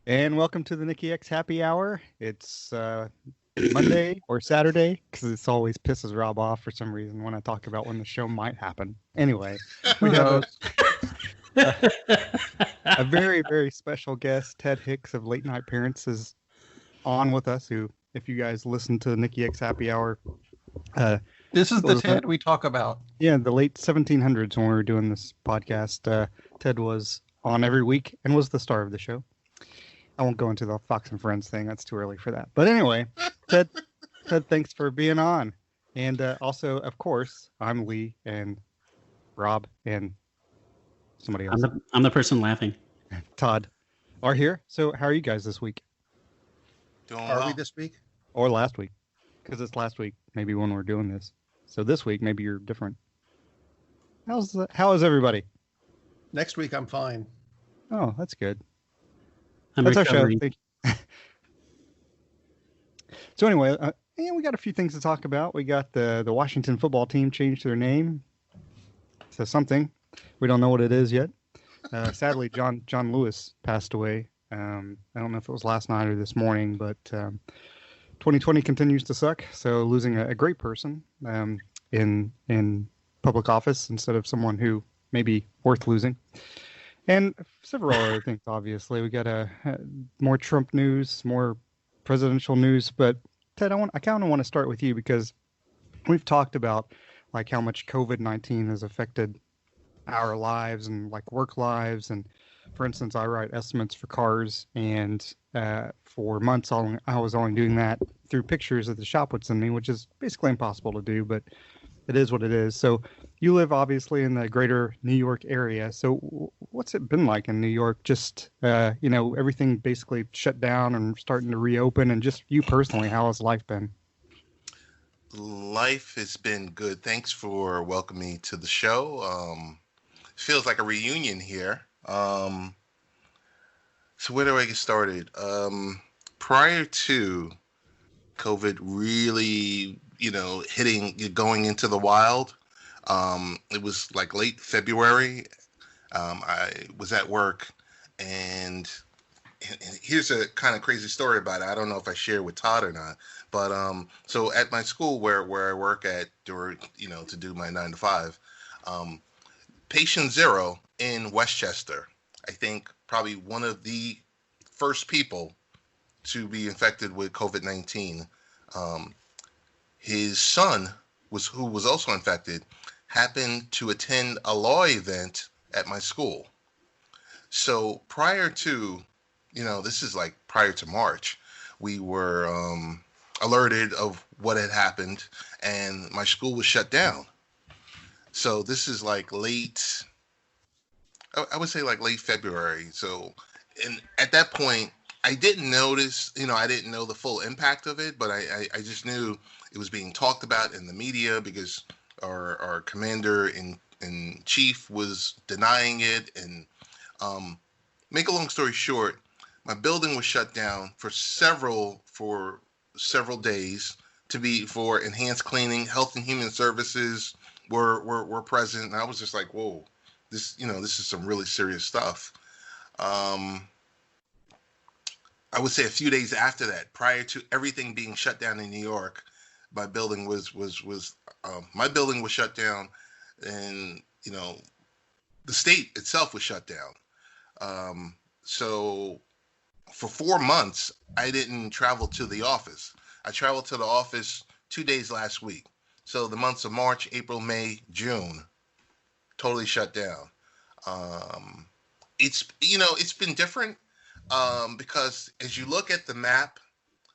And welcome to the Nikki X Happy Hour. It's Monday or Saturday because it always pisses Rob off for some reason when I talk about when the show might happen. Anyway, we Who have knows? a, a very, very special guest. Ted Hicks of Late Night Parents is on with us, who, if you guys listen to Nikki X Happy Hour, uh, This is it the was, Ted we talk about. yeah, the late 1700s when we were doing this podcast. Ted was on every week and was the star of the show. I won't go into the Fox and Friends thing. That's too early for that. But anyway, Ted, Ted, thanks for being on. And also, of course, I'm Lee and Rob and somebody I'm else, the person laughing. Todd, are here. So how are you guys this week Doing Are we well. this week? or last week? Because it's last week, maybe when we're doing this. So this week, maybe you're different. How is everybody? Next week, I'm fine. Oh, that's good. I'm That's our show. recovering. So anyway, yeah, we got a few things to talk about. We got the Washington football team changed their name to something. We don't know what it is yet. Sadly, John Lewis passed away. I don't know if it was last night or this morning, but 2020 continues to suck. So losing a great person in public office instead of someone who may be worth losing. And several other things, obviously. We got more Trump news, more presidential news. But Ted, I kind of want to start with you because we've talked about like how much COVID-19 has affected our lives and like work lives. And for instance, I write estimates for cars, and for months I was only doing that through pictures that the shop would send me, which is basically impossible to do, but it is what it is. So you live obviously in the greater New York area. So what's it been like in New York? Just, everything basically shut down and starting to reopen, and just you personally, how has life been? Life has been good. Thanks for welcoming me to the show. Feels like a reunion here. So where do I get started? Prior to COVID really, going into the wild, it was like late February. I was at work, and here's a kind of crazy story about it. I don't know if I share with Todd or not, but so at my school where I work at during, to do my 9 to 5, patient zero in Westchester, I think probably one of the first people to be infected with COVID-19. His son who was also infected, happened to attend a law event at my school. So prior to, this is like prior to March, we were alerted of what had happened, and my school was shut down. So this is like I would say like late February. So, and at that point, I didn't notice, I didn't know the full impact of it, but I just knew it was being talked about in the media because our commander in chief was denying it. And make a long story short, my building was shut down for several days for enhanced cleaning. Health and Human Services were present, and I was just like, whoa, this is some really serious stuff. I would say a few days after that, prior to everything being shut down in New York, my building was shut down, and the state itself was shut down. So for 4 months, I didn't travel to the office. I traveled to the office 2 days last week. So the months of March, April, May, June, totally shut down. It's been different because as you look at the map,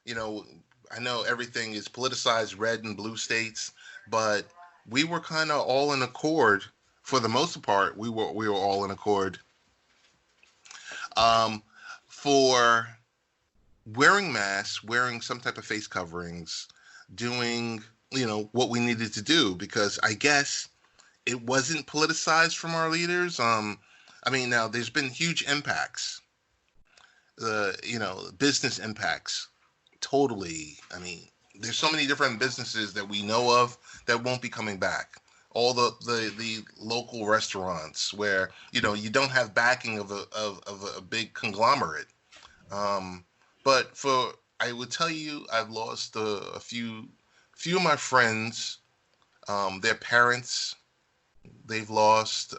I know everything is politicized, red and blue states, but we were kind of all in accord for the most part. We were all in accord for wearing masks, wearing some type of face coverings, doing what we needed to do, because I guess it wasn't politicized from our leaders. Now there's been huge impacts, business impacts. Totally. There's so many different businesses that we know of that won't be coming back. All the local restaurants where you don't have backing of a big conglomerate. Um, but I would tell you, I've lost a few of my friends, their parents, they've lost.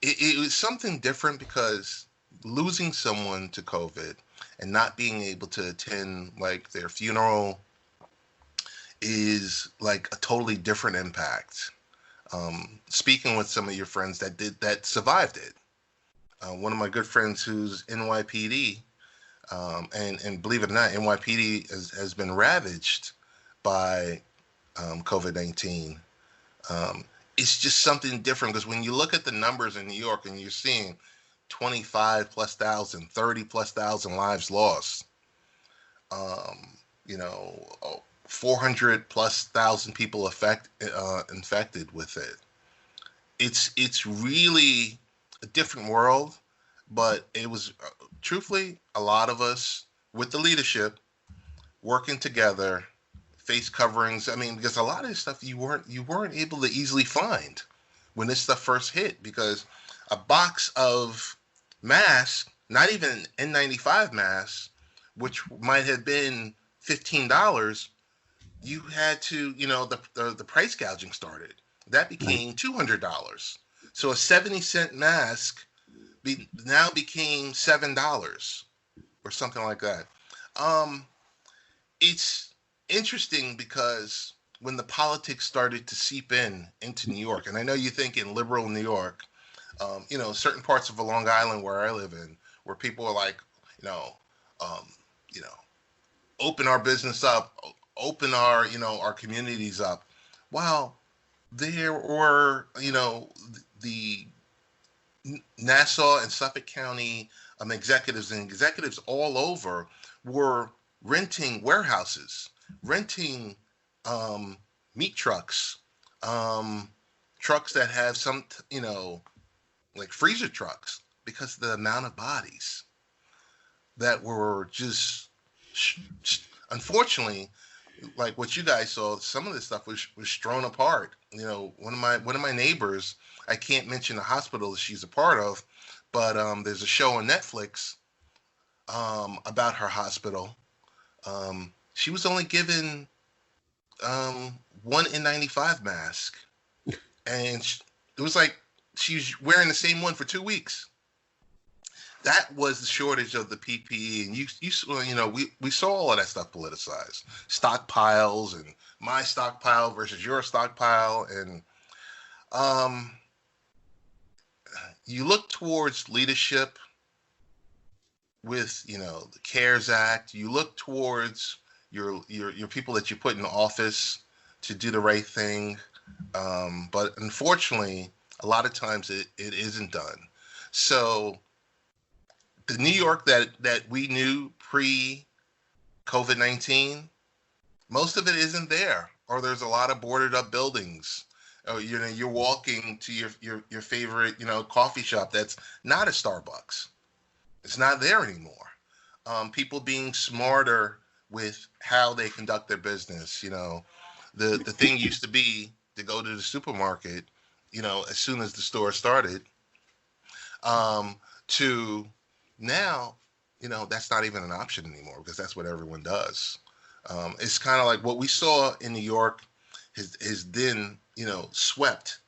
It was something different because losing someone to COVID and not being able to attend like their funeral is like a totally different impact. Speaking with some of your friends that survived it. One of my good friends who's NYPD, and believe it or not, NYPD has been ravaged by COVID-19. Um, it's just something different because when you look at the numbers in New York and you're seeing 25 plus thousand, 30 plus thousand lives lost, um, 400 plus thousand people infected with it. It's really a different world, but it was truthfully a lot of us with the leadership working together, face coverings. I mean, because a lot of this stuff you weren't able to easily find when this stuff first hit, because a box of masks, not even N95 masks, which might have been $15, you had to, the price gouging started. That Right. became $200. So a 70-cent mask now became $7 or something like that. Um, it's interesting because when the politics started to seep into New York, and I know you think in liberal New York, certain parts of Long Island where I live in, where people are like, you know, um, you know, open our business up, open our communities up. Well, there were, the Nassau and Suffolk County executives and executives all over were renting warehouses, renting um, meat trucks, um, trucks that have like freezer trucks, because of the amount of bodies that were just, unfortunately, like what you guys saw. Some of this stuff was thrown apart. One of my neighbors, I can't mention the hospital that she's a part of, but there's a show on Netflix about her hospital. She was only given one N95 mask, and it was like she was wearing the same one for 2 weeks. That was the shortage of the PPE, and we saw all of that stuff politicized, stockpiles, and my stockpile versus your stockpile, and um, you look towards leadership with the CARES Act. You look towards your people that you put in office to do the right thing, but unfortunately, a lot of times it isn't done. So the New York that we knew pre COVID-19, most of it isn't there, or there's a lot of boarded up buildings. Oh, you're walking to your favorite coffee shop that's not a Starbucks. It's not there anymore. People being smarter with how they conduct their business. The thing used to be to go to the supermarket, as soon as the store started, to now, that's not even an option anymore because that's what everyone does. It's kind of like what we saw in New York has then, swept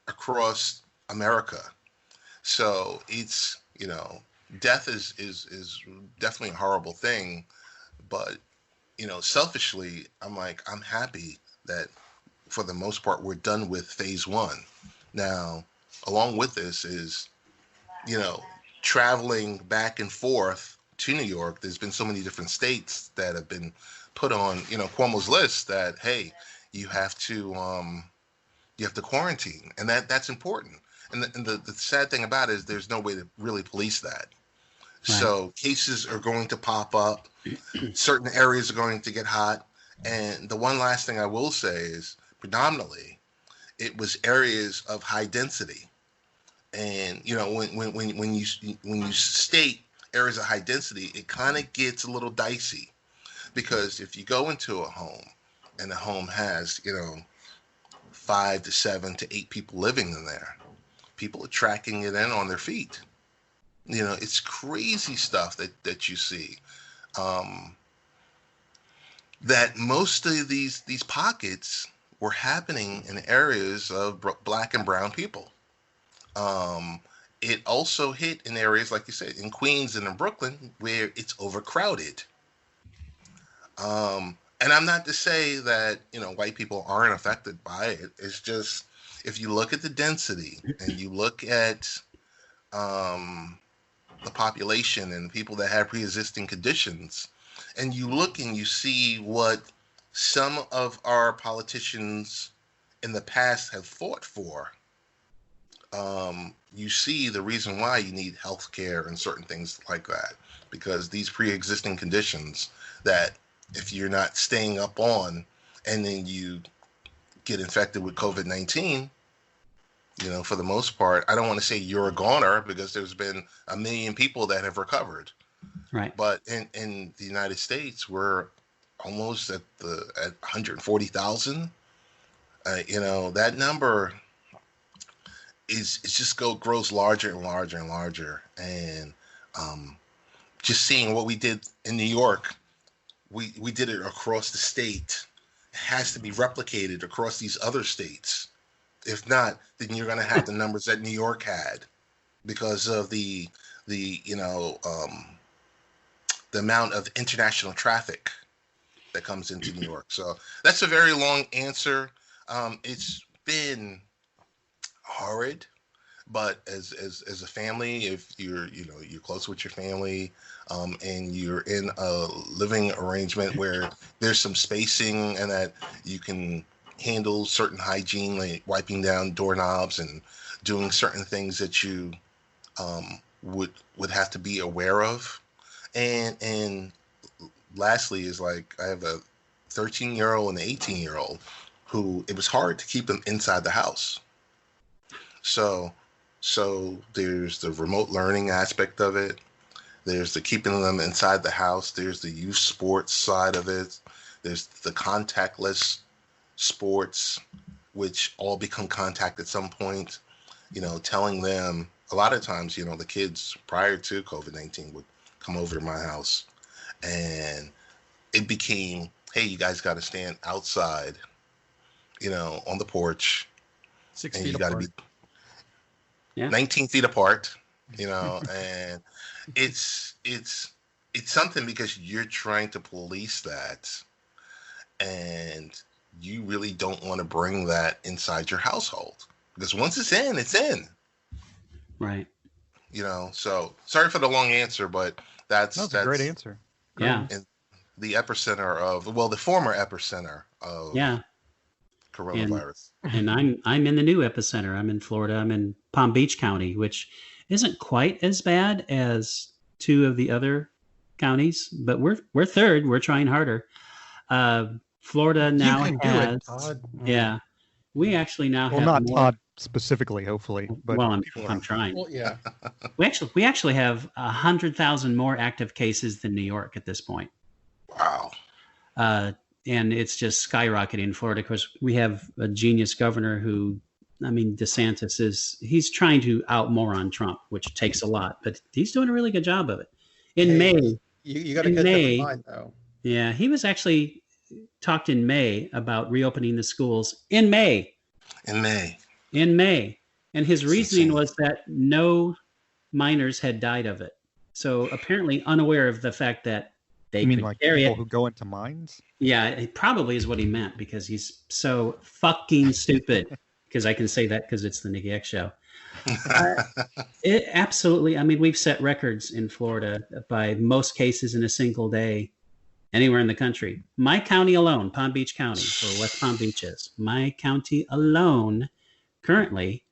across America. So it's, death is definitely a horrible thing. But, selfishly, I'm happy that for the most part, we're done with phase one. Now, along with this is, you know, traveling back and forth to New York. There's been so many different states that have been put on, Cuomo's list that, hey, you have to quarantine, and that's important. And the sad thing about it is there's no way to really police that. Right. So cases are going to pop up. Certain areas are going to get hot. And the one last thing I will say is predominantly it was areas of high density. And when you state areas of high density, it kind of gets a little dicey, because if you go into a home and the home has 5 to 7 to 8 people living in there, people are tracking it in on their feet. It's crazy stuff that you see. That most of these pockets were happening in areas of black and brown people. It also hit in areas, like you said, in Queens and in Brooklyn, where it's overcrowded. And I'm not to say that, white people aren't affected by it. It's just, if you look at the density and you look at the population and people that have pre-existing conditions, and you look and you see what some of our politicians in the past have fought for, you see the reason why you need health care and certain things like that, because these pre-existing conditions that if you're not staying up on and then you get infected with COVID-19, for the most part, I don't want to say you're a goner, because there's been 1 million people that have recovered. Right. But in the United States, we're almost at 140,000. That number is just grows larger and larger and larger. And just seeing what we did in New York, we did it across the state. It has to be replicated across these other states. If not, then you're going to have the numbers that New York had, because of the amount of international traffic that comes into New York. So that's a very long answer. It's been horrid, but as a family, if you're close with your family, and you're in a living arrangement where there's some spacing and that you can handle certain hygiene, like wiping down doorknobs and doing certain things that you would have to be aware of. And lastly is, like, I have a 13-year-old and an 18-year-old who it was hard to keep them inside the house. So there's the remote learning aspect of it. There's the keeping them inside the house. There's the youth sports side of it. There's the contactless sports, which all become contact at some point. Telling them, a lot of times, the kids prior to COVID-19 would come over to my house, and it became, hey, you guys got to stand outside, on the porch. 6 and feet you got to apart. be Yeah. 19 feet apart, and it's something, because you're trying to police that, and you really don't want to bring that inside your household, because once it's in. Right. So sorry for the long answer, but that's a great answer. Great. Yeah. in the epicenter of, the former epicenter of Yeah. coronavirus. And I'm in the new epicenter. I'm in Florida. I'm in Palm Beach County, which isn't quite as bad as two of the other counties, but we're third. We're trying harder. Florida now You can do has, it, Todd. yeah, we actually now Well, have not more. Todd specifically, hopefully, but Well, people I'm are. trying. Well, yeah. We actually have 100,000 more active cases than New York at this point. Wow. And it's just skyrocketing in Florida, because we have a genius governor who, DeSantis he's trying to out-moron Trump, which takes a lot, but he's doing a really good job of it. In Hey, May, You got to in get that May- in mind, though. yeah, he was actually talked in May about reopening the schools in May. In May. And his It's reasoning insane. was that no minors had died of it. So apparently unaware of the fact that they You mean could like carry people it. who go into mines? Yeah, it probably is what he meant, because he's so fucking stupid. Because I can say that because it's the Nikki X show. It absolutely. We've set records in Florida by most cases in a single day anywhere in the country. My county alone, Palm Beach County, or West Palm Beach is, my county alone currently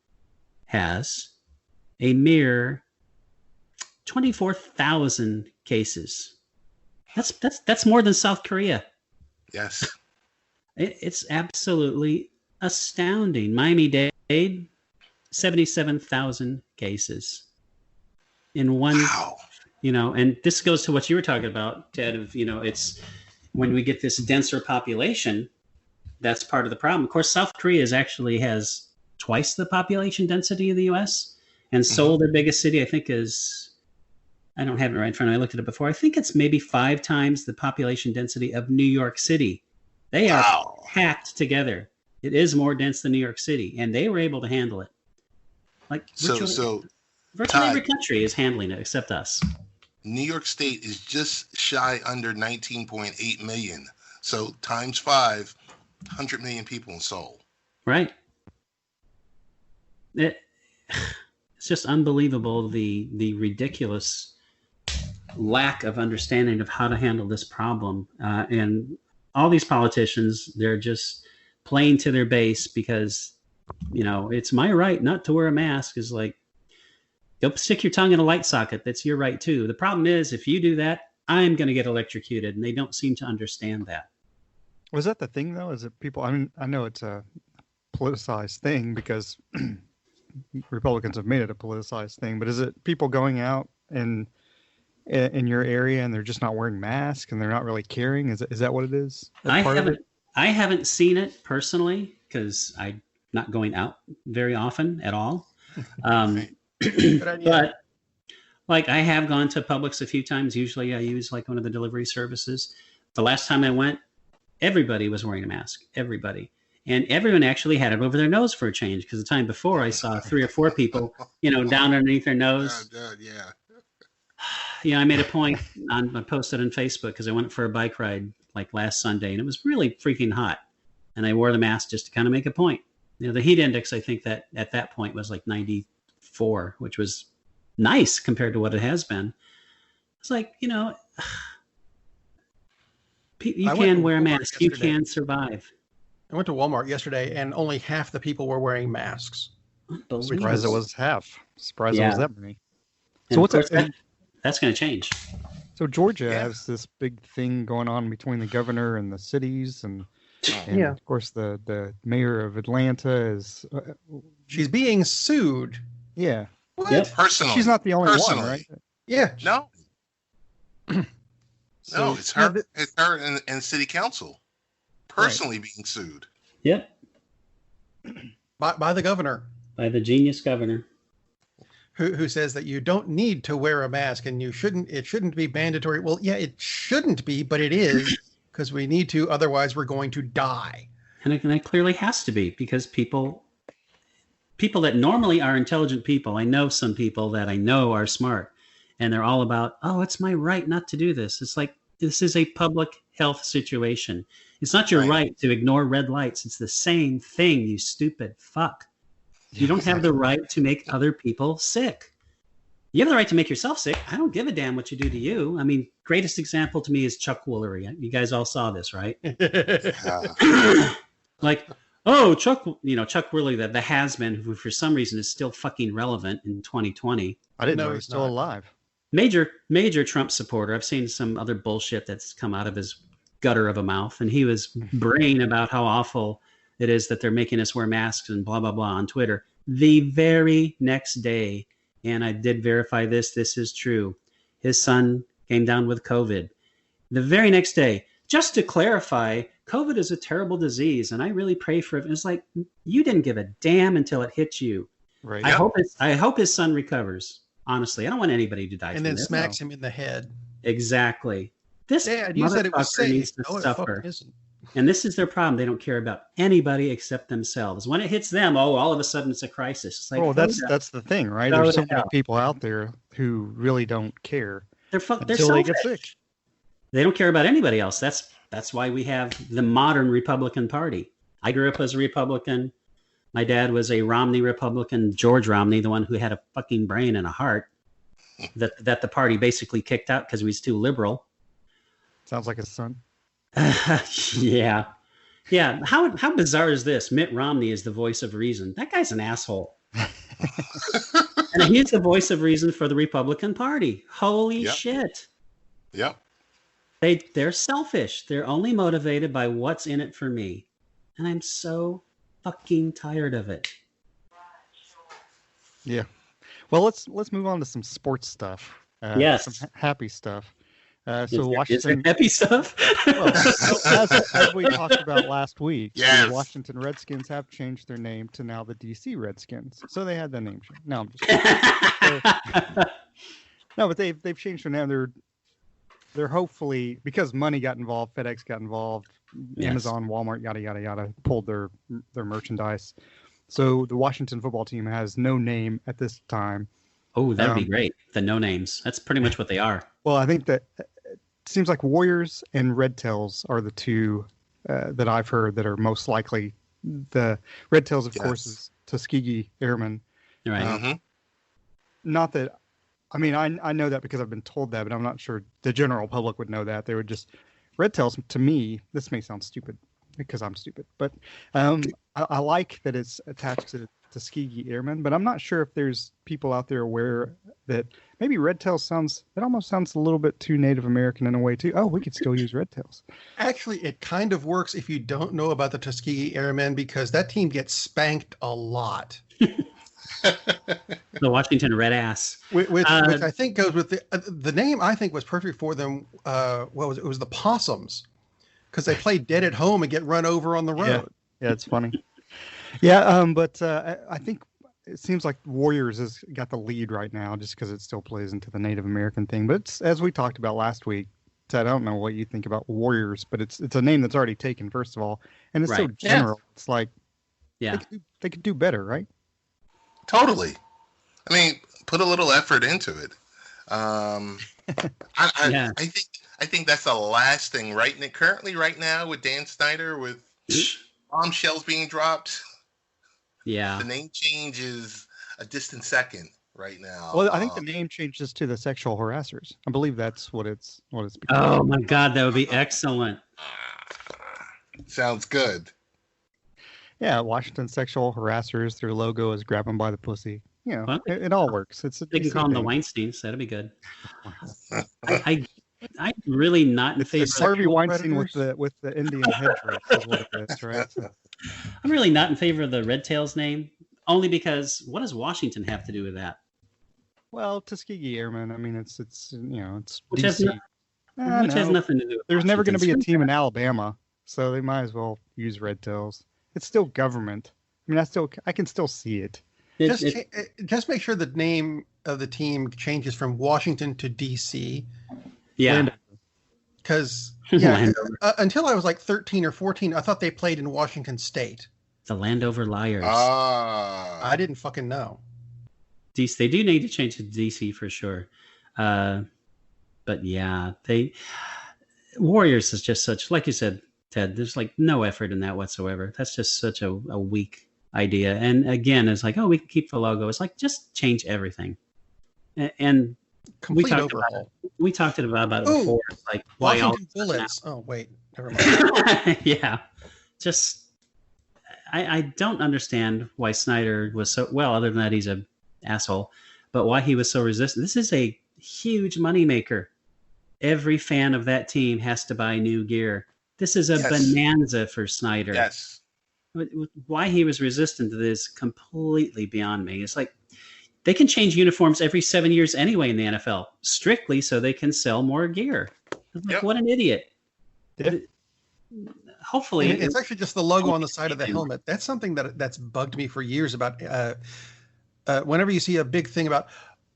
has a mere 24,000 cases. That's more than South Korea. Yes. It's absolutely astounding. Miami-Dade, 77,000 cases in one. Wow. And this goes to what you were talking about, Ted, of, it's when we get this denser population, that's part of the problem. Of course, South Korea has twice the population density of the U.S., and Seoul, their biggest city, I think, is I don't have it right in front of me. I looked at it before. I think it's maybe 5 times the population density of New York City. They are packed together. It is more dense than New York City, and they were able to handle it. Like virtually every country is handling it except us. New York State is just shy under 19.8 million. So times 5, 100 million people in Seoul. Right. It's just unbelievable the ridiculous lack of understanding of how to handle this problem. And all these politicians, they're just playing to their base because, it's my right not to wear a mask is like, go stick your tongue in a light socket. That's your right too. The problem is if you do that, I'm going to get electrocuted. And they don't seem to understand that. Was that the thing though? Is it people? I mean, I know it's a politicized thing because Republicans have made it a politicized thing, but is it people going out in your area and they're just not wearing masks and they're not really caring? Is that what it is? I haven't seen it personally because I'm not going out very often at all. But like I have gone to Publix a few times. Usually I use like one of the delivery services. The last time I went, everybody was wearing a mask. Everybody. And everyone actually had it over their nose for a change because the time before I saw 3 or 4 people, down underneath their nose. I made a point I posted on Facebook because I went for a bike ride like last Sunday and it was really freaking hot. And I wore the mask just to kind of make a point. The heat index, I think that at that point was like 94, which was nice compared to what it has been. It's like, you can wear a mask. You can survive. I went to Walmart yesterday and only half the people were wearing masks. Surprised it was half. Surprised it was that many. And so what's that's going to change. So Georgia has this big thing going on between the governor and the cities, and of course the mayor of Atlanta is. She's being sued. Yeah. What? Yep. Personally. She's not the only one, right? Yeah. No. No, it's her. It's her and city council personally being sued. Yep. By the governor. By the genius governor. Who says that you don't need to wear a mask and it shouldn't be mandatory. Well, yeah, it shouldn't be, but it is because we need to. Otherwise, we're going to die. And it clearly has to be because people that normally are intelligent people, I know some people that I know are smart and they're all about, it's my right not to do this. It's like, this is a public health situation. It's not your right to ignore red lights. It's the same thing, you stupid fuck. You don't have the right to make other people sick. You have the right to make yourself sick. I don't give a damn what you do to you. I mean, greatest example to me is Chuck Woolery. You guys all saw this, right? Like, Chuck Woolery, the has-been, who for some reason is still fucking relevant in 2020. I didn't know he's still alive. Major Trump supporter. I've seen some other bullshit that's come out of his gutter of a mouth, and he was braying about how awful it is that they're making us wear masks and blah, blah, blah on Twitter. The very next day, and I did verify this is true, his son came down with COVID. The very next day, just to clarify, COVID is a terrible disease, and I really pray for it. It's like, you didn't give a damn until it hit you. Right. I hope his son recovers. Honestly, I don't want anybody to die. And then smacks him in the head. Exactly. This Dad, you said it was safe. Needs to suffer. It isn't. And this is their problem. They don't care about anybody except themselves. When it hits them, all of a sudden it's a crisis. It's like, that's the thing, right? There's so many people out there who really don't care. They're until selfish. They get sick. They don't care about anybody else. That's why we have the modern Republican Party. I grew up as a Republican. My dad was a Romney Republican, George Romney, the one who had a fucking brain and a heart that the party basically kicked out because he was too liberal. Sounds like his son. Yeah. How bizarre is this? Mitt Romney is the voice of reason. That guy's an asshole. And he's the voice of reason for the Republican Party. Holy shit. Yep. They're selfish. They're only motivated by what's in it for me. And I'm so fucking tired of it. Yeah. Well, let's move on to some sports stuff. Yes. Some happy stuff. Washington, is there happy stuff? Well, as we talked about last week, the Washington Redskins have changed their name to now the DC Redskins. So they had the name change. No, I'm just kidding. No, but they've changed their name. They're hopefully, because money got involved, FedEx got involved, Yes. Amazon, Walmart, yada yada yada, pulled their merchandise. So the Washington football team has no name at this time. Oh, that'd be great. The no names. That's pretty much what they are. Well, I think that it seems like Warriors and Red Tails are the two that I've heard that are most likely. The Red Tails, of course, is Tuskegee Airmen. Right. Not that, I mean, I know that because I've been told that, but I'm not sure the general public would know that. They would just, Red Tails, to me, this may sound stupid because I'm stupid, but I like that it's attached to Tuskegee Airmen, but I'm not sure if there's people out there aware that maybe Red Tails almost sounds a little bit too Native American in a way too. Oh, we could still use Red Tails. Actually, it kind of works if you don't know about the Tuskegee Airmen, because that team gets spanked a lot. The Washington Red Ass. Which I think goes with the name. I think was perfect for them. What was it? It was the Possums, because they play dead at home and get run over on the road. Yeah, it's funny. Yeah, but I think it seems like Warriors has got the lead right now, just because it still plays into the Native American thing. But it's, as we talked about last week, Ted, I don't know what you think about Warriors, but it's a name that's already taken, first of all, and it's so general. Yeah. It's like, they could do better, right? Totally. I mean, put a little effort into it. I think that's the last thing currently right now with Dan Snyder, with bombshells being dropped. Yeah. The name change is a distant second right now. Well, I think the name changes to the sexual harassers. I believe that's what it's become. Oh my God, that would be excellent. Sounds good. Yeah, Washington sexual harassers. Their logo is grab them by the pussy. You know, it all works. They can call them the Weinsteins. That'd be good. I'm really not in favor. It's Harvey Weinstein with the Indian headdress is what it is, right? So. I'm really not in favor of the Red Tails name, only because what does Washington have to do with that? Well, Tuskegee Airmen. I mean, it's which has nothing to do with. There's never going to be a team in Alabama, so they might as well use Red Tails. It's still government. I mean, I can still see it. Just make sure the name of the team changes from Washington to DC. Yeah. Because until I was like 13 or 14, I thought they played in Washington State. The Landover Liars. I didn't fucking know. DC, they do need to change to DC for sure. But yeah, Warriors is just such, like you said, Ted, there's like no effort in that whatsoever. That's just such a weak idea. And again, it's like, oh, we can keep the logo. It's like, just change everything. And complete overhaul. We talked about it before. It's like, why Washington Bullets? Oh, wait, never mind. Yeah, just I don't understand why Snyder was so well. Other than that, he's an asshole. But why he was so resistant? This is a huge moneymaker. Every fan of that team has to buy new gear. This is a bonanza for Snyder. Yes. Why he was resistant to this completely beyond me. It's like they can change uniforms every 7 years anyway in the NFL, strictly so they can sell more gear. Like, what an idiot. Yeah. Hopefully. It's actually just the logo on the side of the helmet. That's something that's bugged me for years about whenever you see a big thing about,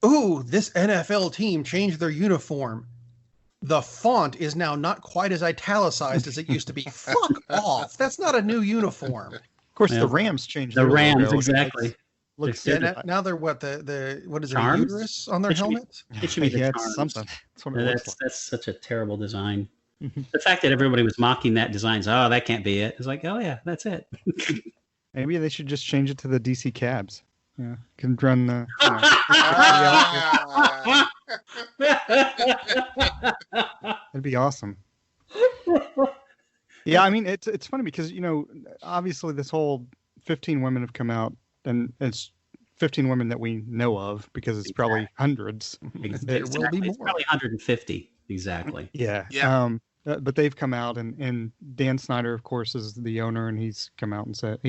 this NFL team changed their uniform. The font is now not quite as italicized as it used to be. Fuck off. That's not a new uniform. Of course, the Rams changed the their Rams, logo. exactly. Now they're what what is Charms? it, a uterus on their helmet? It should be the Charms. Something. That's such a terrible design. The fact that everybody was mocking that design, that can't be it. It's like, oh yeah, that's it. Maybe they should just change it to the DC Cabs. Yeah, can run the. That'd be awesome. Yeah, I mean it's funny because obviously this whole 15 women have come out, and it's 15 women that we know of because it's probably hundreds. There will be more. It's probably 150 exactly. Yeah. But they've come out, and Dan Snyder, of course, is the owner, and he's come out and said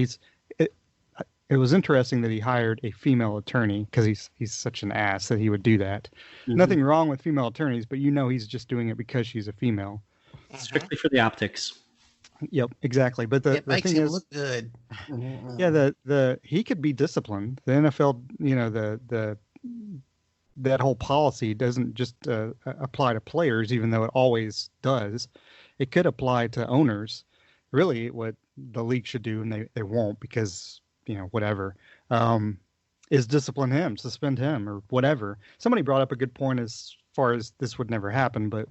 it was interesting that he hired a female attorney because he's such an ass that he would do that. Mm-hmm. Nothing wrong with female attorneys, but he's just doing it because she's a female. Strictly for the optics. Yep, exactly. But the makes thing him is, look good. Yeah, he could be disciplined. The NFL, that whole policy doesn't just apply to players, even though it always does. It could apply to owners. Really, what the league should do, and they won't because, whatever, is discipline him, suspend him, or whatever. Somebody brought up a good point as far as this would never happen, but,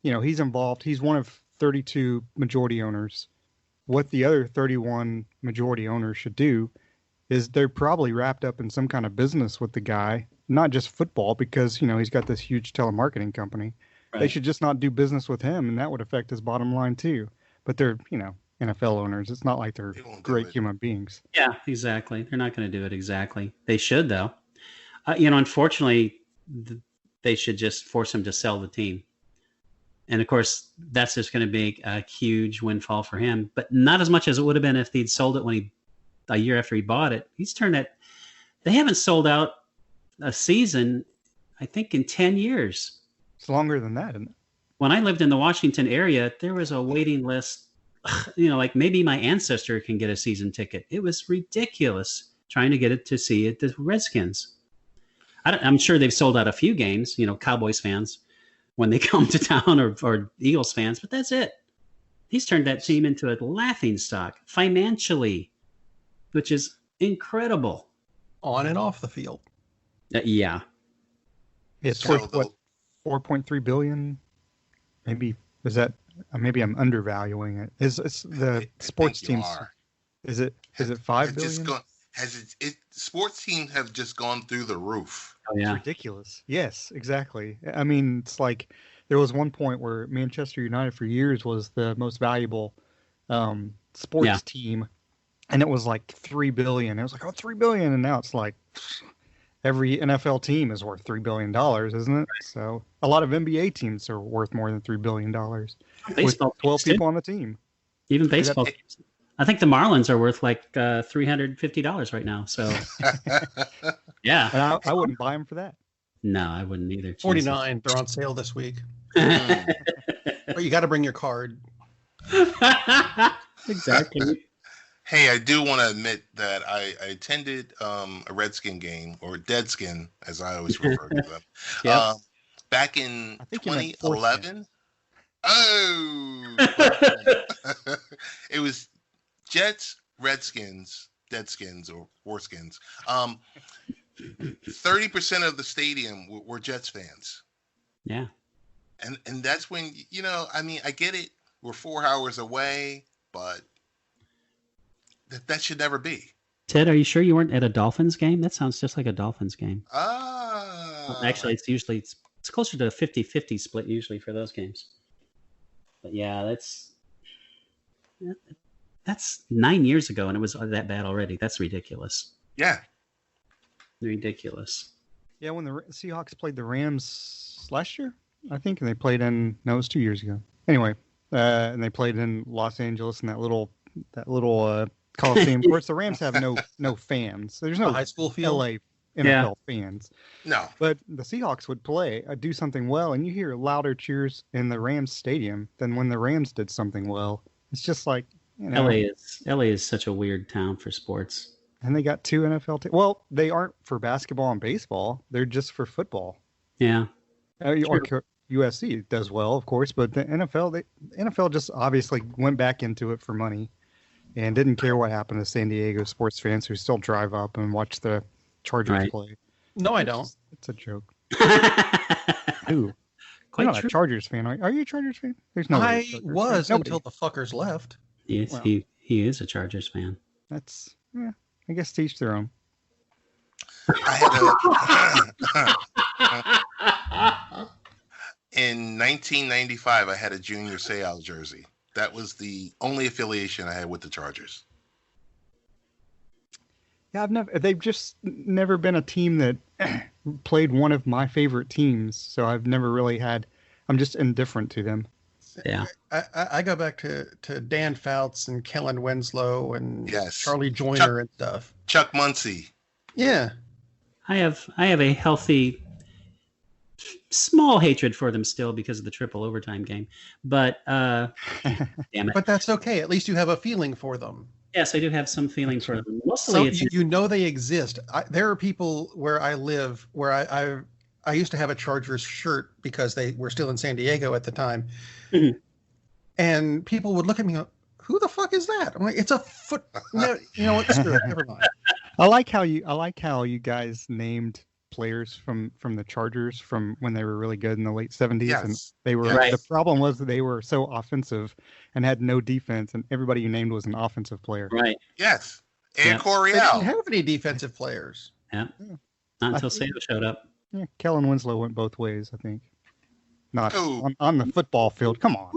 he's involved. He's one of 32 majority owners. What the other 31 majority owners should do is they're probably wrapped up in some kind of business with the guy, not just football, because, he's got this huge telemarketing company. Right. They should just not do business with him, and that would affect his bottom line too. But they're, NFL owners. It's not like they're great human beings. Yeah, exactly. They're not going to do it exactly. They should, though. Unfortunately, they should just force him to sell the team. And, of course, that's just going to be a huge windfall for him. But not as much as it would have been if they'd sold it a year after he bought it. He's turned it. They haven't sold out a season, I think, in 10 years. It's longer than that, isn't it? When I lived in the Washington area, there was a waiting list. Like maybe my ancestor can get a season ticket. It was ridiculous trying to get it to see it, the Redskins. I'm sure they've sold out a few games, Cowboys fans when they come to town or Eagles fans, but that's it. He's turned that team into a laughingstock financially, which is incredible. On and off the field. Yeah. It's worth, what, $4.3 billion? Maybe, is that... Maybe I'm undervaluing it. Is the sports teams? Is it $5 billion? Sports teams have just gone through the roof. Oh, yeah. It's ridiculous. Yes, exactly. I mean, it's like there was one point where Manchester United for years was the most valuable sports team, and it was like $3 billion. It was like, oh, $3 billion, and now it's like every NFL team is worth $3 billion, isn't it? Right. So a lot of NBA teams are worth more than $3 billion. Baseball with 12 people on the team. Even baseball teams. I think the Marlins are worth like $350 right now. So, yeah. And I wouldn't buy them for that. No, I wouldn't either. $49. They're on sale this week. But you got to bring your card. Exactly. Hey, I do want to admit that I attended a Redskin game, or Deadskin, as I always refer to them, back in 2011. Oh! It was Jets, Redskins, Deadskins, or Warskins. 30% of the stadium were Jets fans. Yeah. And that's when, I get it. We're 4 hours away, but that should never be. Ted, are you sure you weren't at a Dolphins game? That sounds just like a Dolphins game. Actually, it's closer to a 50-50 split usually for those games. But yeah, that's 9 years ago, and it was that bad already. That's ridiculous. Yeah. Ridiculous. Yeah, when the Seahawks played the Rams last year, I think, and they played it was 2 years ago. Anyway, and they played in Los Angeles in that little Coliseum. Of course, the Rams have no fans. There's no high school field. LA NFL fans. No. But the Seahawks would do something well, and you hear louder cheers in the Rams stadium than when the Rams did something well. It's just like, LA is such a weird town for sports. And they got two NFL teams. Well, they aren't for basketball and baseball. They're just for football. Yeah. Or USC does well, of course, but the NFL just obviously went back into it for money and didn't care what happened to San Diego sports fans who still drive up and watch the Chargers play. No, I don't. It's a joke. Ooh. Quite You're not true. a Chargers fan. Are you a Chargers fan? There's no. I was until the fuckers left. Yes, well, he is a Chargers fan. That's I guess to each their own. In 1995, I had a Junior Seau jersey. That was the only affiliation I had with the Chargers. Yeah, they've just never been a team that played one of my favorite teams, so I've never really I'm just indifferent to them. Yeah. I go back to Dan Fouts and Kellen Winslow and Charlie Joyner Chuck, and stuff. Chuck Muncie. Yeah. I have a healthy, small hatred for them still because of the triple overtime game. But, damn it. But that's okay. At least you have a feeling for them. Yes, I do have some feeling for them. Mostly you know they exist. There are people where I live where I used to have a Chargers shirt because they were still in San Diego at the time. Mhm. And people would look at me and go, who the fuck is that? I'm like, it's a foot. No, you know what? Screw it. Never mind. I like how you guys named players from the Chargers from when they were really good in the late 70s. Yes. And they were Right. the problem was that they were so offensive and had no defense, and everybody you named was an offensive player. Right. Yes. And Yeah. They didn't Coryell. have any defensive players. Yeah. Not until I think- Sado showed up. Yeah, Kellen Winslow went both ways, I think. Not Who? on the football field. Come on.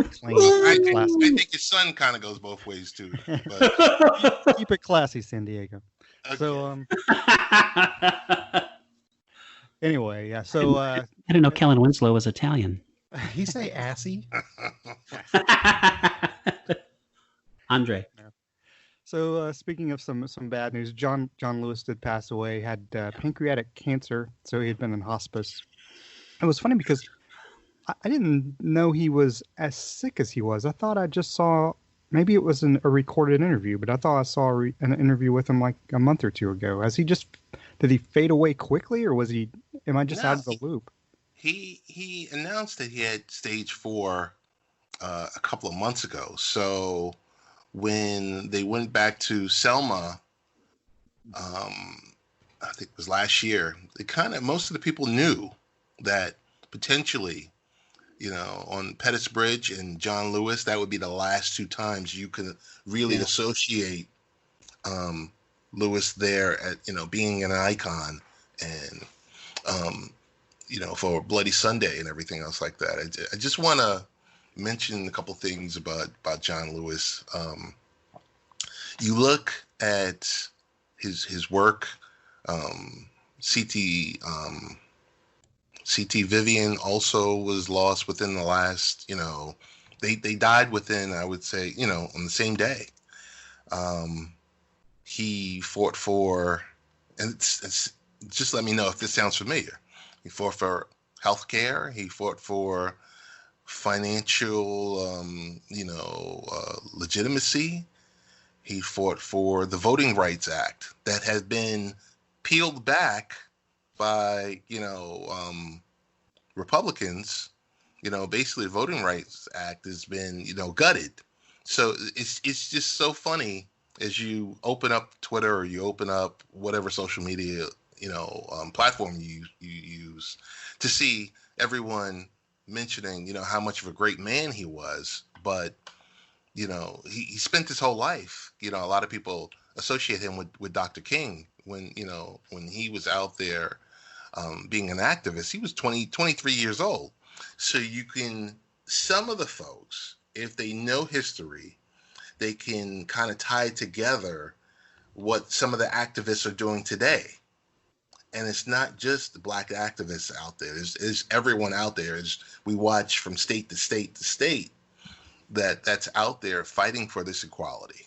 Clean, I classy. think your son kind of goes both ways too. But Keep it classy, San Diego. okay. So anyway, yeah. So I didn't know Kellen Winslow was Italian. He say assy. Andre. So speaking of some bad news, John Lewis did pass away. Had pancreatic cancer, so he had been in hospice. It was funny because I didn't know he was as sick as he was. I thought I just saw, maybe it was a recorded interview, but I thought I saw an interview with him like a month or two ago. Did he fade away quickly, or am I just No, out of the loop? he announced that he had stage 4 a couple of months ago. So when they went back to Selma, I think it was last year, most of the people knew that potentially, on Pettis Bridge and John Lewis, that would be the last 2 times you can really associate Lewis there at, being an icon and, for Bloody Sunday and everything else like that. I just want to mention a couple things about John Lewis. You look at his work, CT Vivian also was lost within the last, they died within, I would say, on the same day. He fought for, and it's just let me know if this sounds familiar. He fought for healthcare. He fought for financial, legitimacy. He fought for the Voting Rights Act that has been peeled back by, Republicans. Basically the Voting Rights Act has been, gutted. So it's just so funny as you open up Twitter or you open up whatever social media, platform you use to see everyone mentioning, how much of a great man he was. But, he spent his whole life, a lot of people associate him with Dr. King when he was out there being an activist. He was 23 years old. So some of the folks, if they know history, they can kind of tie together what some of the activists are doing today. And it's not just the Black activists out there. There's everyone out there. We watch from state to state to state that's out there fighting for this equality.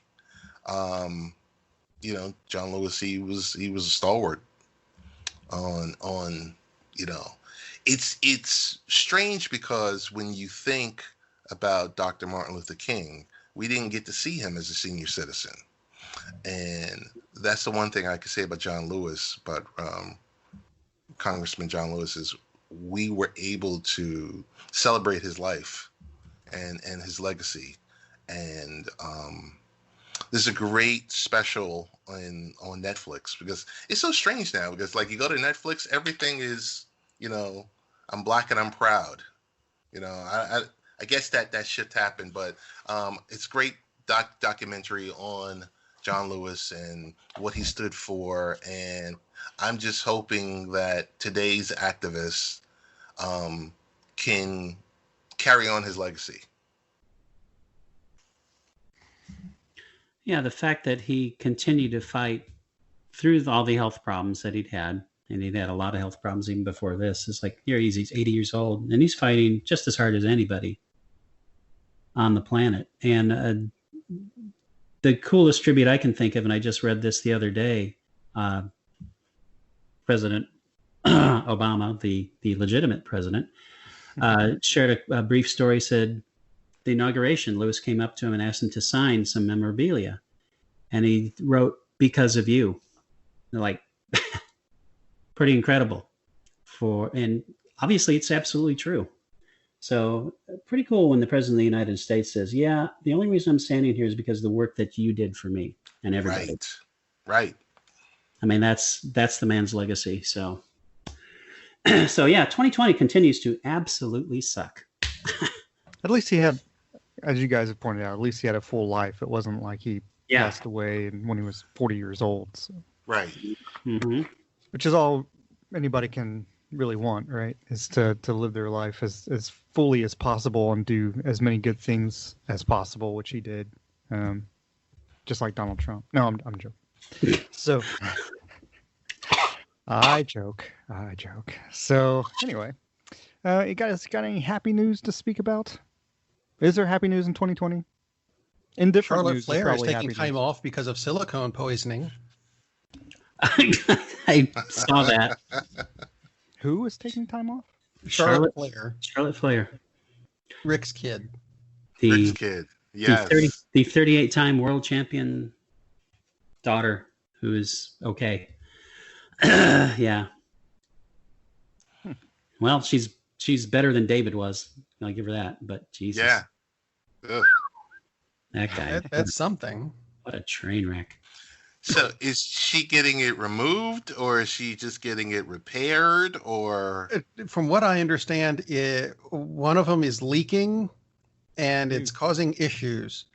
John Lewis, he was a stalwart on it's strange because when you think about Dr. Martin Luther King, we didn't get to see him as a senior citizen. And that's the one thing I could say about John Lewis, but Congressman John Lewis, is we were able to celebrate his life and his legacy. And there's a great special on Netflix, because it's so strange now, because like you go to Netflix, everything is, I'm Black and I'm proud. I guess that shift happened, but it's great documentary on John Lewis and what he stood for. And I'm just hoping that today's activists can carry on his legacy. Yeah, the fact that he continued to fight through all the health problems that he'd had, and he'd had a lot of health problems even before this, is like, here he's 80 years old, and he's fighting just as hard as anybody on the planet. And the coolest tribute I can think of, and I just read this the other day, President Obama, the legitimate president, shared a brief story, said the inauguration, Lewis came up to him and asked him to sign some memorabilia. And he wrote, "Because of you." Like, pretty incredible and obviously it's absolutely true. So pretty cool when the President of the United States says, yeah, the only reason I'm standing here is because of the work that you did for me and everybody. Right. I mean, that's the man's legacy. So, so yeah, 2020 continues to absolutely suck. At least he had, as you guys have pointed out, at least he had a full life. It wasn't like he passed away when he was 40 years old. So. Right. Mm-hmm. Which is all anybody can really want, right? Is to live their life as fully as possible and do as many good things as possible, which he did. Just like Donald Trump. No, I'm joking. So I joke. So anyway, you guys got any happy news to speak about? Is there happy news in 2020? Indifferent Charlotte news Flair is probably taking time off because of silicone poisoning. I saw that. Who is taking time off? Charlotte Flair. Charlotte Flair. Rick's kid. Rick's kid. Yes. The 38-time world champion daughter who is okay. Yeah. Well, she's better than David was. I'll give her that. But Jesus. Yeah. Ugh. That guy. That's something. What a train wreck. So is she getting it removed, or is she just getting it repaired, or? From what I understand, one of them is leaking and it's causing issues.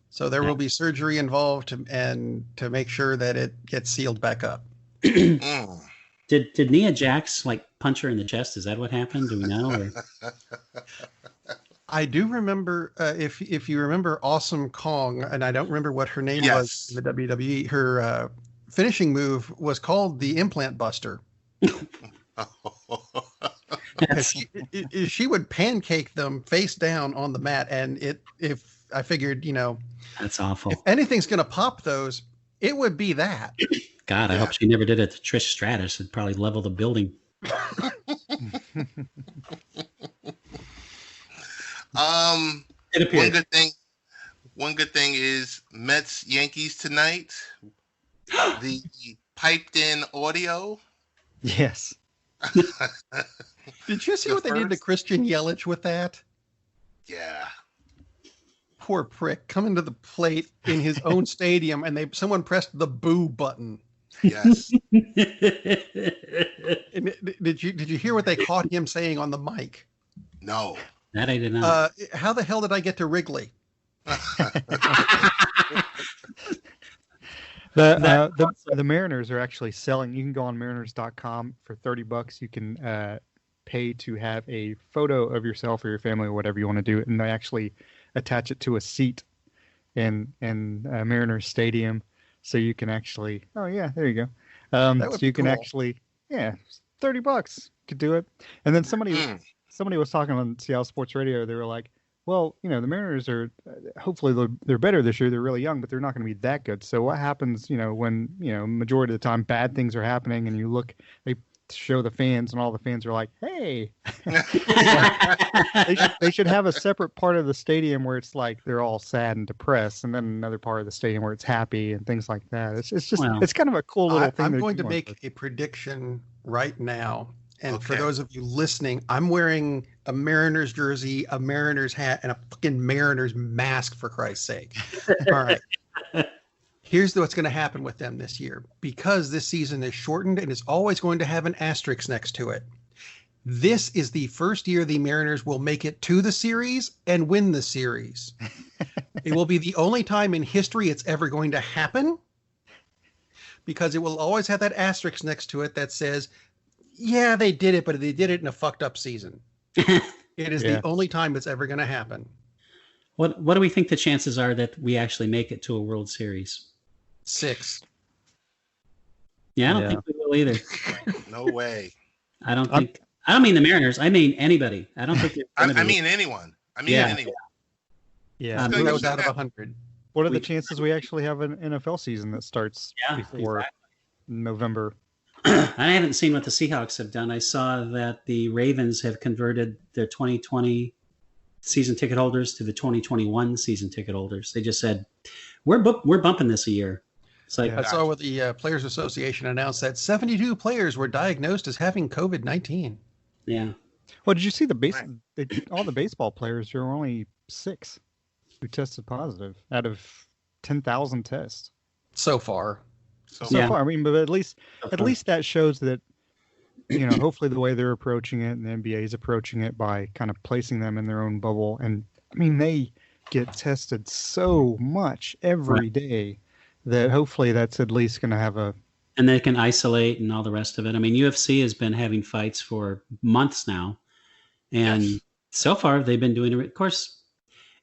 So there will be surgery involved to make sure that it gets sealed back up. Did Nia Jax punch her in the chest? Is that what happened? Do we know? Or? I do remember, if you remember Awesome Kong, and I don't remember what her name was in the WWE, her finishing move was called the Implant Buster. She would pancake them face down on the mat, and if I figured, that's awful. If anything's going to pop those, it would be that. God, I hope she never did it to Trish Stratus. It'd probably level the building. It appeared. One good thing is Mets Yankees tonight. The piped in audio. Yes. Did you see what they did to Christian Yelich with that? Yeah. Poor prick coming to the plate in his own stadium, and someone pressed the boo button. Yes. Did you hear what they caught him saying on the mic? No. That I did not. How the hell did I get to Wrigley? The Mariners are actually selling. You can go on Mariners.com for $30. You can pay to have a photo of yourself or your family or whatever you want to do, and they actually attach it to a seat in Mariners Stadium, so you can actually. Oh yeah, there you go. So you can actually, $30 could do it. And then somebody was talking on Seattle Sports Radio. They were like, well, the Mariners are hopefully they're better this year. They're really young, but they're not going to be that good. So what happens, when majority of the time bad things are happening, and you look, they show the fans, and all the fans are like, hey. they should have a separate part of the stadium where it's like they're all sad and depressed, and then another part of the stadium where it's happy and things like that. It's just it's kind of a cool little thing. I'm going to make a prediction right now. And for those of you listening, I'm wearing a Mariners jersey, a Mariners hat, and a fucking Mariners mask, for Christ's sake. All right. Here's what's going to happen with them this year. Because this season is shortened and is always going to have an asterisk next to it. This is the first year the Mariners will make it to the series and win the series. It will be the only time in history it's ever going to happen. Because it will always have that asterisk next to it that says, yeah, they did it, but they did it in a fucked up season. It is the only time it's ever going to happen. What do we think the chances are that we actually make it to a World Series? 6. Yeah, I don't think we will either. No way. I don't mean the Mariners. I mean anybody. I don't think. I mean anyone. Anyone. Yeah. That was out of 100. What are the chances we actually have an NFL season that starts before November? I haven't seen what the Seahawks have done. I saw that the Ravens have converted their 2020 season ticket holders to the 2021 season ticket holders. They just said, we're bumping this a year. It's like, I saw where the Players Association announced that 72 players were diagnosed as having COVID-19. yeah. Well, did you see Right. all the baseball players? There were only 6 who tested positive out of 10,000 tests So far. So Yeah. far. I mean, but at least So at far. least that shows that, hopefully the way they're approaching it and the NBA is approaching it by kind of placing them in their own bubble. And I mean, they get tested so much every day that hopefully that's at least going to have a. And they can isolate and all the rest of it. I mean, UFC has been having fights for months now. And so far they've been doing it. Of course,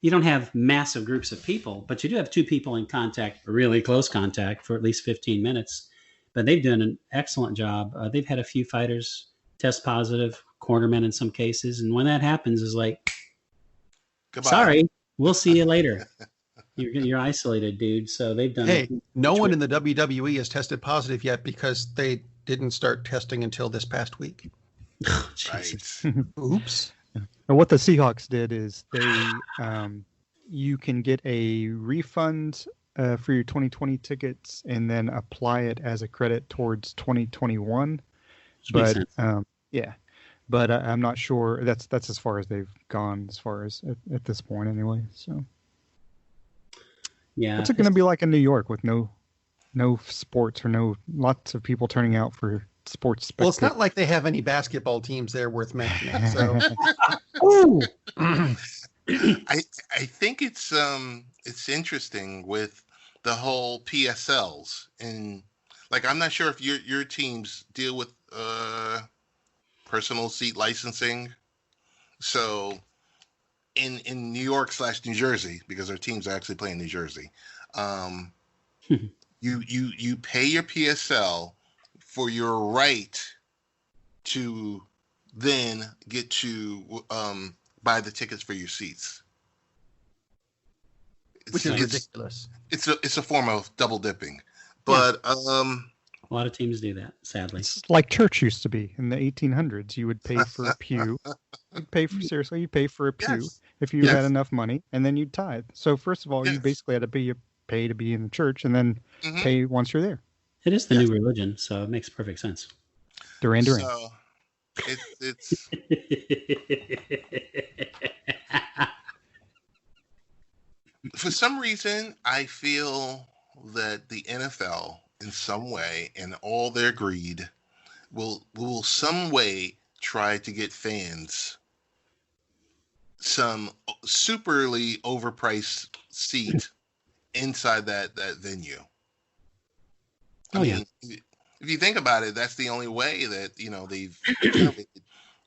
you don't have massive groups of people, but you do have 2 people in contact, really close contact, for at least 15 minutes. But they've done an excellent job. They've had a few fighters test positive, cornermen in some cases. And when that happens, is like, goodbye. sorry, we'll see you later. You're isolated, dude. So they've done. Hey, no one in the WWE has tested positive yet because they didn't start testing until this past week. Oh, Jesus. Right. Oops. And what the Seahawks did is they, you can get a refund for your 2020 tickets and then apply it as a credit towards 2021. Which makes But sense. yeah, but I'm not sure. That's as far as they've gone, as far as at this point, anyway. So Yeah. what's it going to be like in New York with no sports or lots of people turning out for sports? Well, it's not like they have any basketball teams there worth mentioning. So Ooh. I think it's interesting with the whole PSLs, and like I'm not sure if your teams deal with personal seat licensing. So in New York / New Jersey, because our teams actually play in New Jersey, you pay your PSL for your right to then get to buy the tickets for your seats. which is ridiculous. It's a form of double dipping, but a lot of teams do that, sadly. It's like church used to be in the 1800s. You would pay for a pew. You'd pay for a pew Yes. if you had enough money, and then you'd tithe. So first of all, you Yes. basically had to pay to be in the church, and then Mhm. pay once you're there. It is the new religion, so it makes perfect sense. Duran Duran. So it's for some reason I feel that the NFL in some way and all their greed will some way try to get fans some superly overpriced seat inside that venue. I mean, if you think about it, that's the only way that they've generated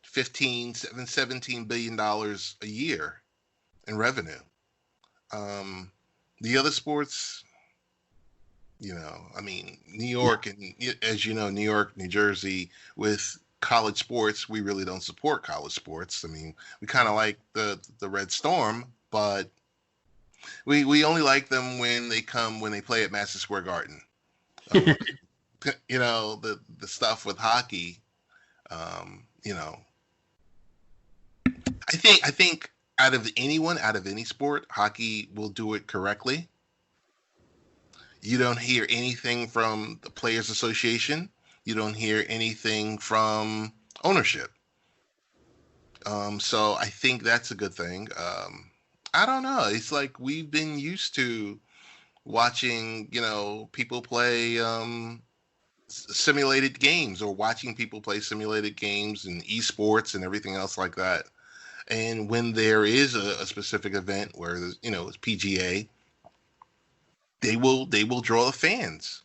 $17 billion a year in revenue. The other sports, I mean, New York and as you know, New York, New Jersey, with college sports, we really don't support college sports. I mean, we kind of like the Red Storm, but we only like them when they play at Madison Square Garden. The stuff with hockey, I think out of any sport, hockey will do it correctly. You don't hear anything from the Players Association. You don't hear anything from ownership. So I think that's a good thing. I don't know. It's like we've been used to watching, people play simulated games, or watching people play simulated games and esports and everything else like that. And when there is a specific event where there's, it's PGA, they will draw the fans.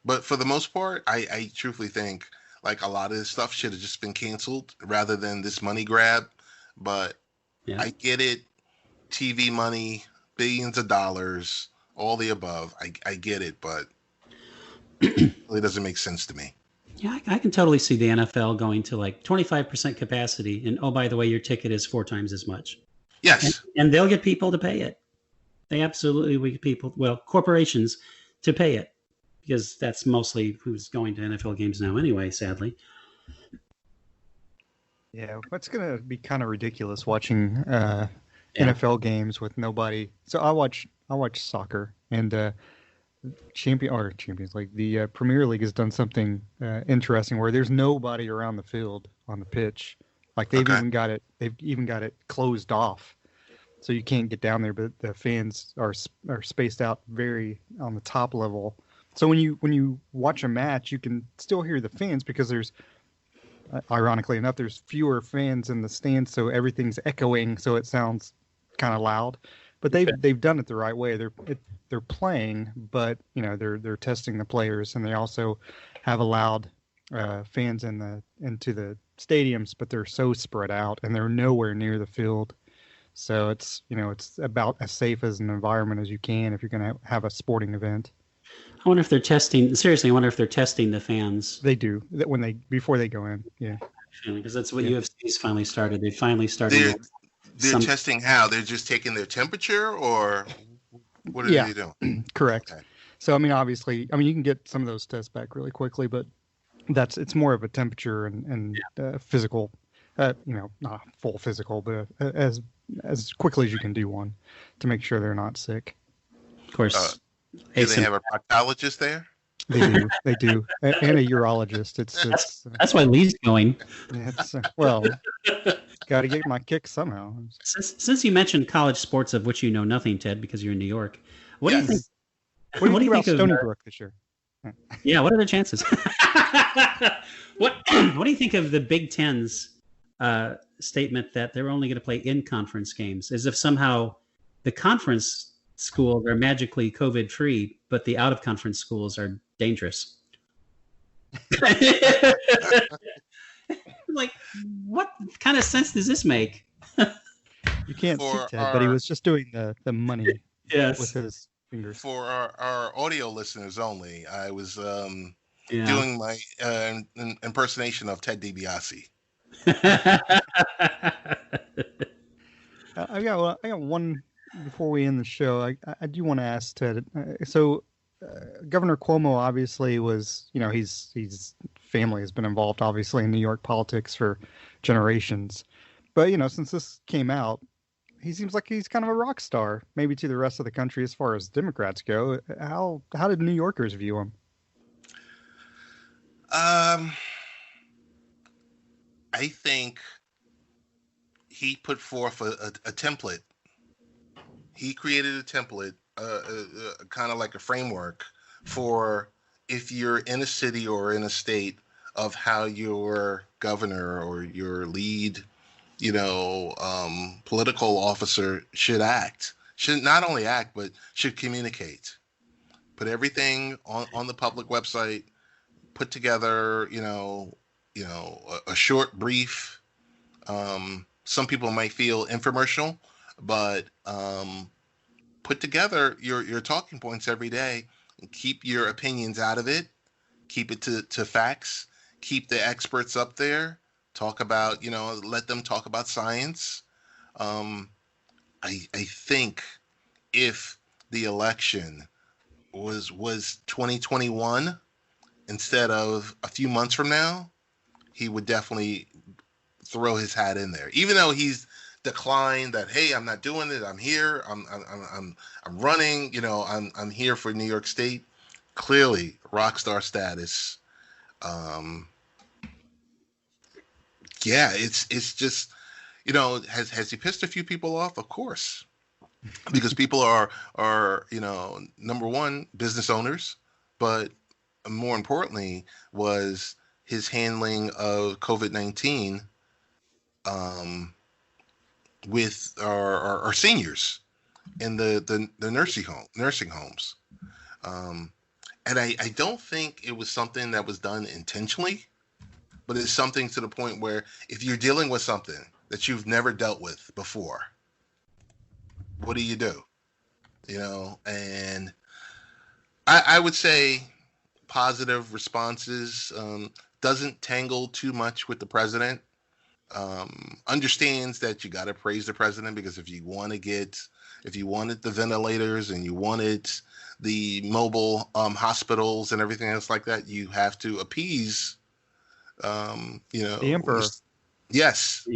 But for the most part, I truthfully think like a lot of this stuff should have just been canceled rather than this money grab. But I get it. TV money, billions of dollars, all the above. I get it, but it really doesn't make sense to me. Yeah, I can totally see the NFL going to like 25% capacity. And oh, by the way, your ticket is 4 times as much. Yes. And they'll get people to pay it. They absolutely will get people, corporations to pay it, because that's mostly who's going to NFL games now anyway, sadly. Yeah, what's going to be kind of ridiculous watching NFL games with nobody. So I watch soccer, and Champions League, the Premier League has done something interesting where there's nobody around the field on the pitch. Like they've even got it closed off, so you can't get down there. But the fans are spaced out very on the top level. So when you watch a match, you can still hear the fans because there's, ironically enough, there's fewer fans in the stands, so everything's echoing, so it sounds kind of loud. But they've done it the right way. They're playing, but they're testing the players, and they also have allowed fans into the stadiums, but they're so spread out, and they're nowhere near the field. So it's about as safe as an environment as you can if you're going to have a sporting event. I wonder if they're testing. Seriously, I wonder if they're testing the fans. They do that before they go in. Yeah, because that's what UFC's finally started. They finally started. They're testing how? They're just taking their temperature, or what are they doing? Correct. Okay. So, obviously, you can get some of those tests back really quickly, but it's more of a temperature and physical, not full physical, but as quickly as you can do one to make sure they're not sick. Of course. Do they have a proctologist there? They do, and a urologist. That's why Lee's going. Got to get my kick somehow. Since you mentioned college sports, of which you know nothing, Ted, because you're in New York, what do you think? What do you think about Stony Brook this year? Yeah, what are the chances? What do you think of the Big Ten's statement that they're only going to play in-conference games, as if somehow the conference schools are magically COVID-free, but the out-of-conference schools are dangerous? Like, what kind of sense does this make? You can't see Ted, but he was just doing the money with his fingers. For our audio listeners only, I was doing my impersonation of Ted DiBiase. I got one before we end the show. I do want to ask Ted. Governor Cuomo obviously was, his family has been involved obviously in New York politics for generations. But, since this came out, he seems like he's kind of a rock star, maybe to the rest of the country as far as Democrats go. How did New Yorkers view him? I think he put forth a template. He created a template, kind of like a framework for if you're in a city or in a state of how your governor or your lead, political officer should act. Should not only act, but should communicate. Put everything on the public website. Put together, a short brief. Some people might feel infomercial, but put together your talking points every day. And keep your opinions out of it. Keep it to facts. Keep the experts up there. Talk about, let them talk about science. I think if the election was 2021 instead of a few months from now, he would definitely throw his hat in there. Even though he's declined that, hey, I'm not doing it. I'm here. I'm running. I'm here for New York State. Clearly, rock star status. It's just, has he pissed a few people off? Of course, because people are number one, business owners, but more importantly was his handling of COVID-19 with our seniors in the nursing homes. And I don't think it was something that was done intentionally, but it's something to the point where if you're dealing with something that you've never dealt with before, what do you do? And I would say positive responses, doesn't tangle too much with the president, understands that you got to praise the president, because if you wanted the ventilators and you wanted the mobile hospitals and everything else like that, you have to appease the emperor. Yes.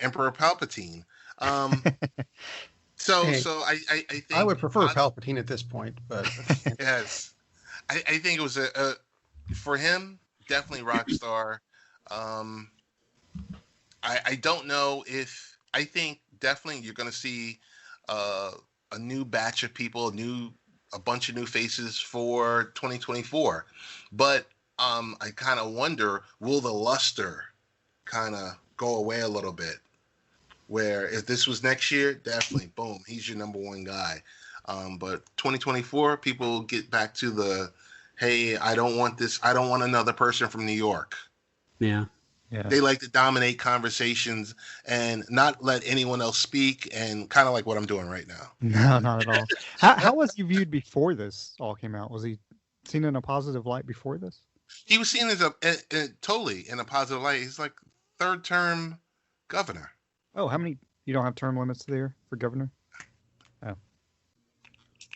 Emperor Palpatine. Hey, I think I would prefer Palpatine at this point, but yes, I think it was a for him definitely rock star. I don't know if I think definitely you're going to see a new batch of people, a bunch of new faces for 2024, but I kind of wonder, will the luster kind of go away a little bit? Where if this was next year, definitely, boom, he's your number one guy. But 2024, people get back to the, hey, I don't want this. I don't want another person from New York. Yeah. Yeah. They like to dominate conversations and not let anyone else speak, and kind of like what I'm doing right now. No, not at all. How was he viewed before this all came out? Was he seen in a positive light before this? He was seen as totally in a positive light. He's like third term governor. Oh, how many? You don't have term limits there for governor? Oh.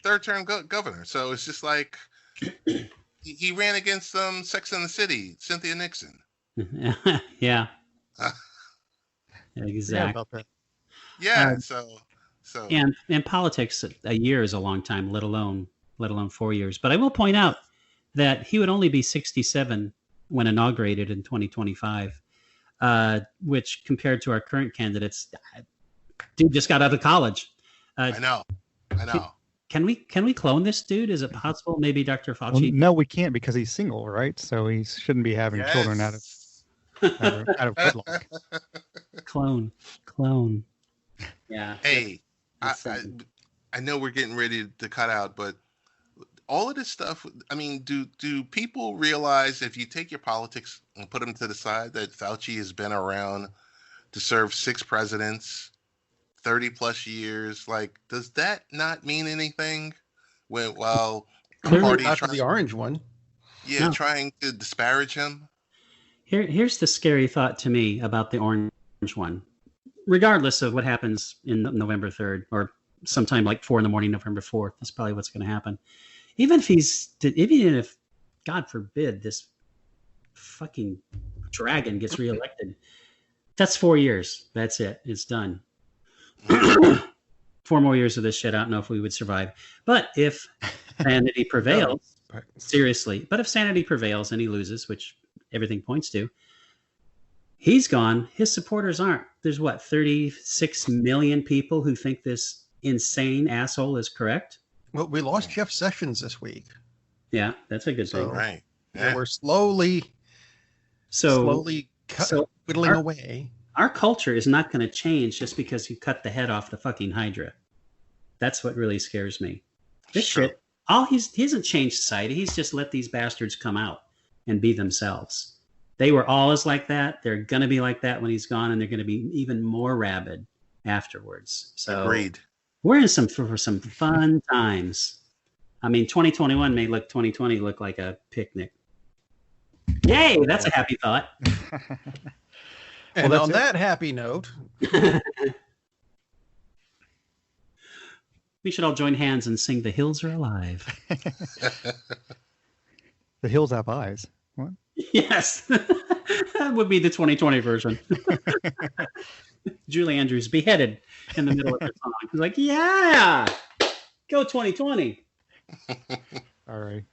Third term governor. So it's just like he ran against Sex and the City, Cynthia Nixon. Yeah. Yeah, Exactly. about that. Yeah. So. And in politics, a year is a long time, let alone 4 years. But I will point out that he would only be 67 when inaugurated in 2025, which compared to our current candidates, dude just got out of college. I know. Can we clone this dude? Is it possible? Maybe Dr. Fauci? Well, no, we can't because he's single, right? So he shouldn't be having children out of wedlock. Clone. Yeah. Hey, I know we're getting ready to cut out, but all of this stuff, I mean, do people realize if you take your politics and put them to the side that Fauci has been around to serve 6 presidents, 30 plus years? Like, does that not mean anything? Well, clearly not for the orange one. Yeah, no. Trying to disparage him. Here's the scary thought to me about the orange one. Regardless of what happens in November 3rd or sometime like 4 a.m, November 4th, that's probably what's going to happen. Even if, God forbid, this fucking dragon gets reelected, that's 4 years. That's it. It's done. 4 more years of this shit. I don't know if we would survive. But if sanity prevails, seriously, but if sanity prevails and he loses, which everything points to, he's gone. His supporters aren't. There's 36 million people who think this insane asshole is correct. Well, we lost Jeff Sessions this week. Yeah, that's a good thing. Right. Yeah. We're slowly whittling away. Our culture is not going to change just because you cut the head off the fucking Hydra. That's what really scares me. This shit, he hasn't changed society. He's just let these bastards come out and be themselves. They were always like that. They're going to be like that when he's gone, and they're going to be even more rabid afterwards. So agreed. We're in for some fun times. I mean, 2021 may look 2020 look like a picnic. Yay! That's a happy thought. And on that happy note, we should all join hands and sing "The Hills Are Alive." The hills have eyes. What? Yes, that would be the 2020 version. Julie Andrews beheaded in the middle of the song. He's like, "Yeah, go 2020." All right,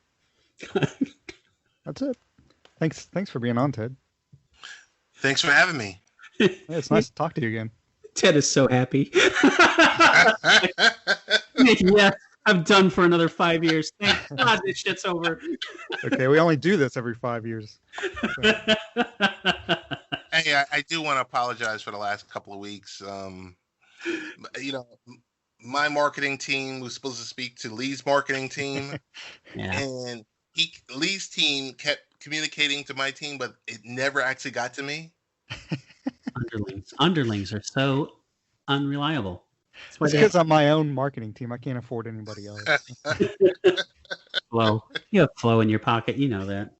that's it. Thanks for being on, Ted. Thanks for having me. Yeah, it's nice to talk to you again. Ted is so happy. Yeah, I'm done for another 5 years. Thank God this shit's over. Okay, we only do this every 5 years. So. Hey, I do want to apologize for the last couple of weeks. My marketing team was supposed to speak to Lee's marketing team, and Lee's team kept communicating to my team, but it never actually got to me. Underlings are so unreliable. It's because I'm my own marketing team. I can't afford anybody else. Flow. You have flow in your pocket. You know that.